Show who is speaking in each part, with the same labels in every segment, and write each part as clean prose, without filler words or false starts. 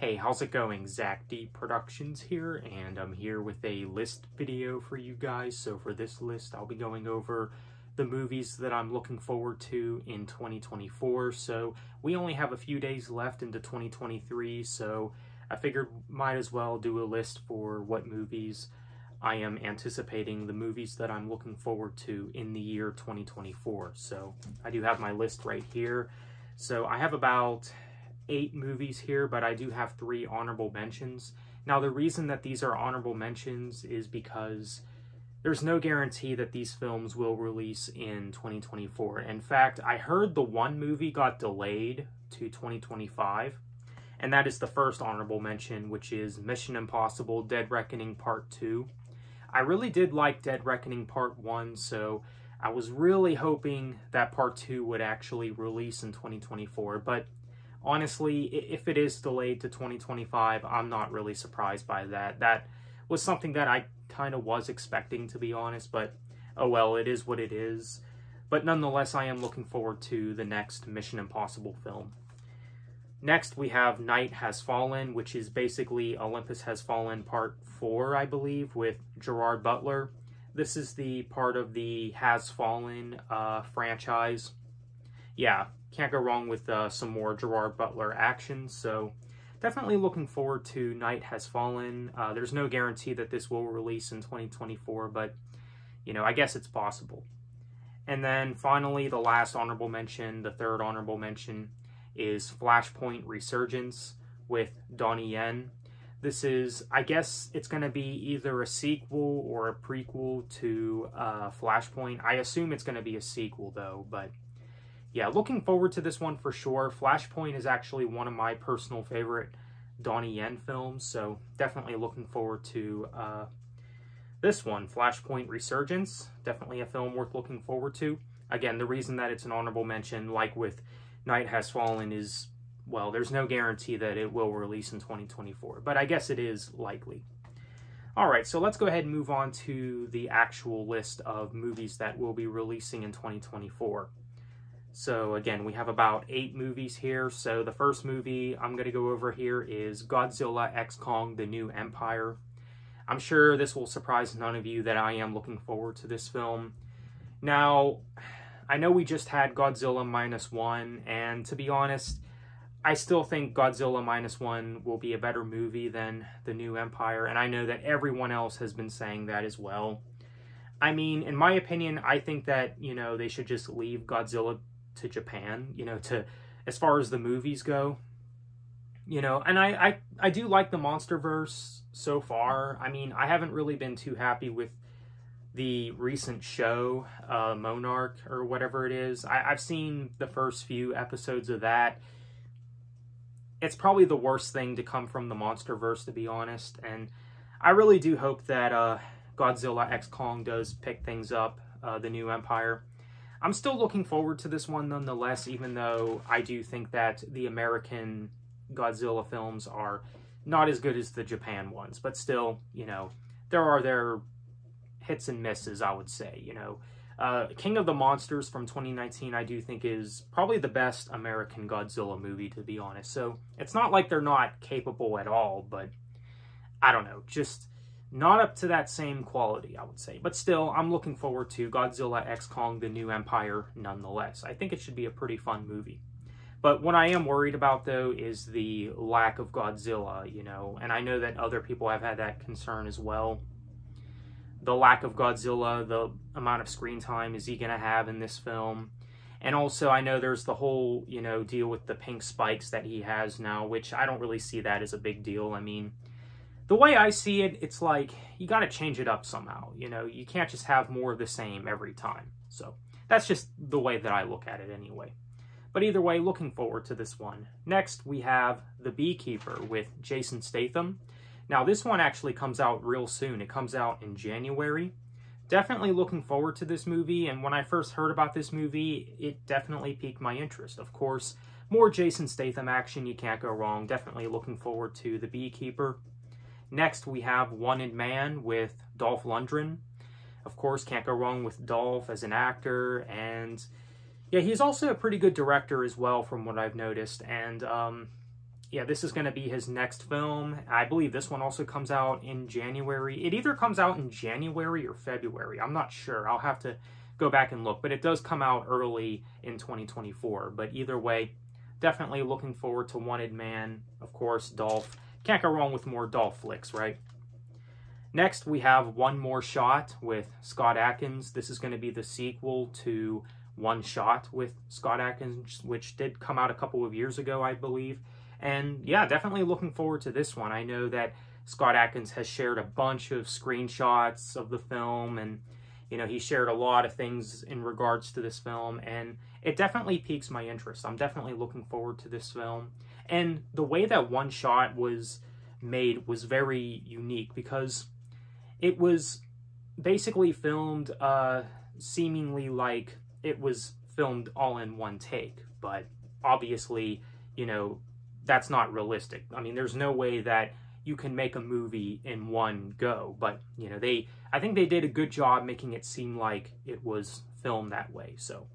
Speaker 1: Hey, how's it going? Zach D Productions here, and I'm here with a list video for you guys. So for this list, I'll be going over the movies that I'm looking forward to in 2024. So we only have a few days left into 2023, so I figured might as well do a list for what movies I am anticipating, the movies that I'm looking forward to in the year 2024. So I do have my list right here. So I have about 8 movies here, but I do have 3 honorable mentions. Now, the reason that these are honorable mentions is because there's no guarantee that these films will release in 2024. In fact, I heard the one movie got delayed to 2025, and that is the first honorable mention, which is Mission Impossible Dead Reckoning Part 2. I really did like Dead Reckoning Part 1, so I was really hoping that Part 2 would actually release in 2024, but honestly, if it is delayed to 2025, I'm not really surprised by that. That was something that I kind of was expecting, to be honest, but oh well, it is what it is. But nonetheless, I am looking forward to the next Mission Impossible film. Next, we have Night Has Fallen, which is basically Olympus Has Fallen Part 4, I believe, with Gerard Butler. This is the part of the Has Fallen franchise. Yeah, can't go wrong with some more Gerard Butler action, so definitely looking forward to Night Has Fallen. There's no guarantee that this will release in 2024, but, you know, I guess it's possible. And then finally, the last honorable mention, the third honorable mention, is Flashpoint Resurgence with Donnie Yen. This is, I guess it's going to be either a sequel or a prequel to Flashpoint. I assume it's going to be a sequel, though, but yeah, looking forward to this one for sure. Flashpoint is actually one of my personal favorite Donnie Yen films, so definitely looking forward to this one, Flashpoint Resurgence. Definitely a film worth looking forward to. Again, the reason that it's an honorable mention, like with Night Has Fallen, is, well, there's no guarantee that it will release in 2024, but I guess it is likely. Alright, so let's go ahead and move on to the actual list of movies that will be releasing in 2024. So again, we have about 8 movies here. So the first movie I'm going to go over here is Godzilla x Kong: The New Empire. I'm sure this will surprise none of you that I am looking forward to this film. Now, I know we just had Godzilla Minus One, and to be honest, I still think Godzilla Minus One will be a better movie than The New Empire, and I know that everyone else has been saying that as well. I mean, in my opinion, I think that, you know, they should just leave Godzilla to Japan, you know, to as far as the movies go, you know. And I do like the MonsterVerse so far. I mean, I haven't really been too happy with the recent show, Monarch, or whatever it is. I've seen the first few episodes of that. It's probably the worst thing to come from the MonsterVerse, to be honest, and I really do hope that Godzilla x Kong does pick things up, The New Empire. I'm still looking forward to this one nonetheless, even though I do think that the American Godzilla films are not as good as the Japan ones. But still, you know, there are their hits and misses, I would say, you know. King of the Monsters from 2019, I do think is probably the best American Godzilla movie, to be honest. So it's not like they're not capable at all, but I don't know, just not up to that same quality, I would say. But still, I'm looking forward to Godzilla x Kong: The New Empire nonetheless. I think it should be a pretty fun movie. But what I am worried about, though, is the lack of Godzilla, you know. And I know that other people have had that concern as well. The lack of Godzilla, the amount of screen time is he going to have in this film. And also, I know there's the whole, you know, deal with the pink spikes that he has now, which I don't really see that as a big deal. I mean, the way I see it, it's like, you got to change it up somehow, you know? You can't just have more of the same every time. So, that's just the way that I look at it anyway. But either way, looking forward to this one. Next, we have The Beekeeper with Jason Statham. Now, this one actually comes out real soon. It comes out in January. Definitely looking forward to this movie, and when I first heard about this movie, it definitely piqued my interest. Of course, more Jason Statham action, you can't go wrong. Definitely looking forward to The Beekeeper. Next, we have Wanted Man with Dolph Lundgren. Of course, can't go wrong with Dolph as an actor, and yeah, he's also a pretty good director as well, from what I've noticed. And yeah, this is going to be his next film. I believe this one also comes out in January. It either comes out in January or February. I'm not sure. I'll have to go back and look. But it does come out early in 2024. But either way, definitely looking forward to Wanted Man. Of course, Dolph. Can't go wrong with more Dolph flicks, right? Next, we have One More Shot with Scott Adkins. This is going to be the sequel to One Shot with Scott Adkins, which did come out a couple of years ago, I believe. And yeah, definitely looking forward to this one. I know that Scott Adkins has shared a bunch of screenshots of the film, and you know, he shared a lot of things in regards to this film, and it definitely piques my interest. I'm definitely looking forward to this film. And the way that One Shot was made was very unique, because it was basically filmed seemingly like it was filmed all in one take, but obviously, you know, that's not realistic. I mean, there's no way that you can make a movie in one go, but you know, I think they did a good job making it seem like it was filmed that way. So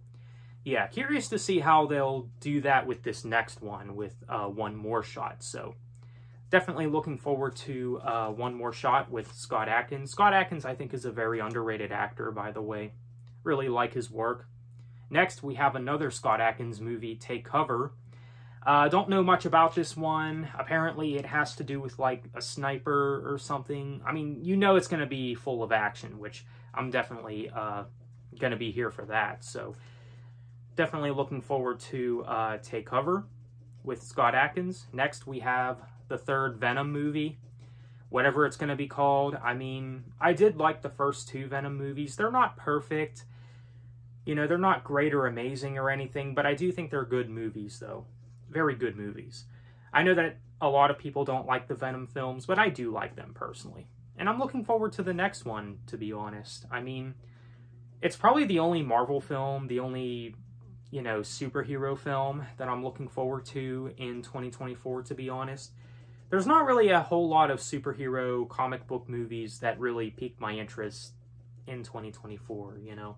Speaker 1: yeah, curious to see how they'll do that with this next one with One More Shot. So definitely looking forward to One More Shot with Scott Adkins. Scott Adkins, I think, is a very underrated actor, by the way. Really like his work. Next, we have another Scott Adkins movie, Take Cover. Don't know much about this one. Apparently, it has to do with, like, a sniper or something. I mean, you know it's going to be full of action, which I'm definitely going to be here for that. So, definitely looking forward to Take Cover with Scott Adkins. Next, we have the third Venom movie, whatever it's going to be called. I mean, I did like the first two Venom movies. They're not perfect. You know, they're not great or amazing or anything, but I do think they're good movies, though. Very good movies. I know that a lot of people don't like the Venom films, but I do like them personally. And I'm looking forward to the next one, to be honest. I mean, it's probably the only Marvel film, the only, you know, superhero film that I'm looking forward to in 2024, to be honest. There's not really a whole lot of superhero comic book movies that really pique my interest in 2024, you know.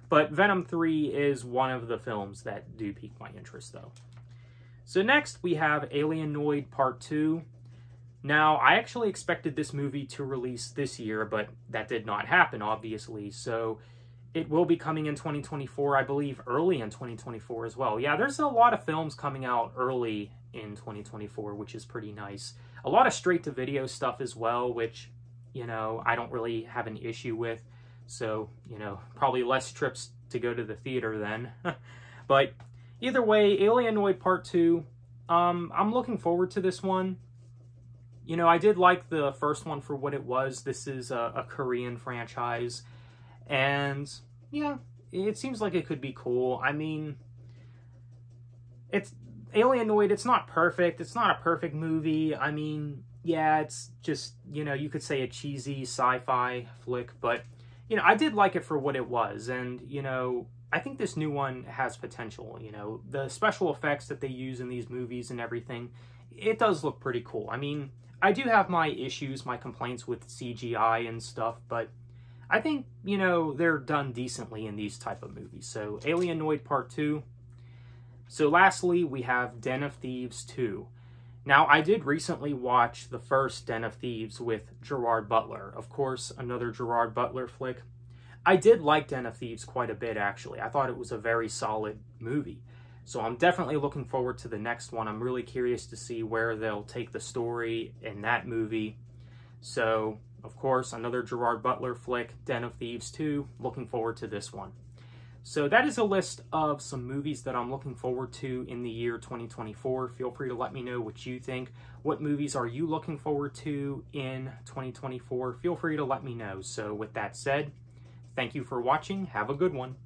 Speaker 1: But Venom 3 is one of the films that do pique my interest, though. So next, we have Alienoid Part 2. Now, I actually expected this movie to release this year, but that did not happen, obviously. So it will be coming in 2024, I believe early in 2024 as well. Yeah, there's a lot of films coming out early in 2024, which is pretty nice. A lot of straight-to-video stuff as well, which, you know, I don't really have an issue with. So, you know, probably less trips to go to the theater then. But either way, Alienoid Part 2, I'm looking forward to this one. You know, I did like the first one for what it was. This is a Korean franchise. And, yeah, it seems like it could be cool. I mean, it's Alienoid, it's not perfect. It's not a perfect movie. I mean, yeah, it's just, you know, you could say a cheesy sci-fi flick, but, you know, I did like it for what it was. And, you know, I think this new one has potential. You know, the special effects that they use in these movies and everything, it does look pretty cool. I mean, I do have my issues, my complaints with CGI and stuff, but I think, you know, they're done decently in these type of movies. So, Alienoid Part 2. So, lastly, we have Den of Thieves 2. Now, I did recently watch the first Den of Thieves with Gerard Butler. Of course, another Gerard Butler flick. I did like Den of Thieves quite a bit, actually. I thought it was a very solid movie. So I'm definitely looking forward to the next one. I'm really curious to see where they'll take the story in that movie. So, of course, another Gerard Butler flick, Den of Thieves 2. Looking forward to this one. So that is a list of some movies that I'm looking forward to in the year 2024. Feel free to let me know what you think. What movies are you looking forward to in 2024? Feel free to let me know. So with that said, thank you for watching. Have a good one.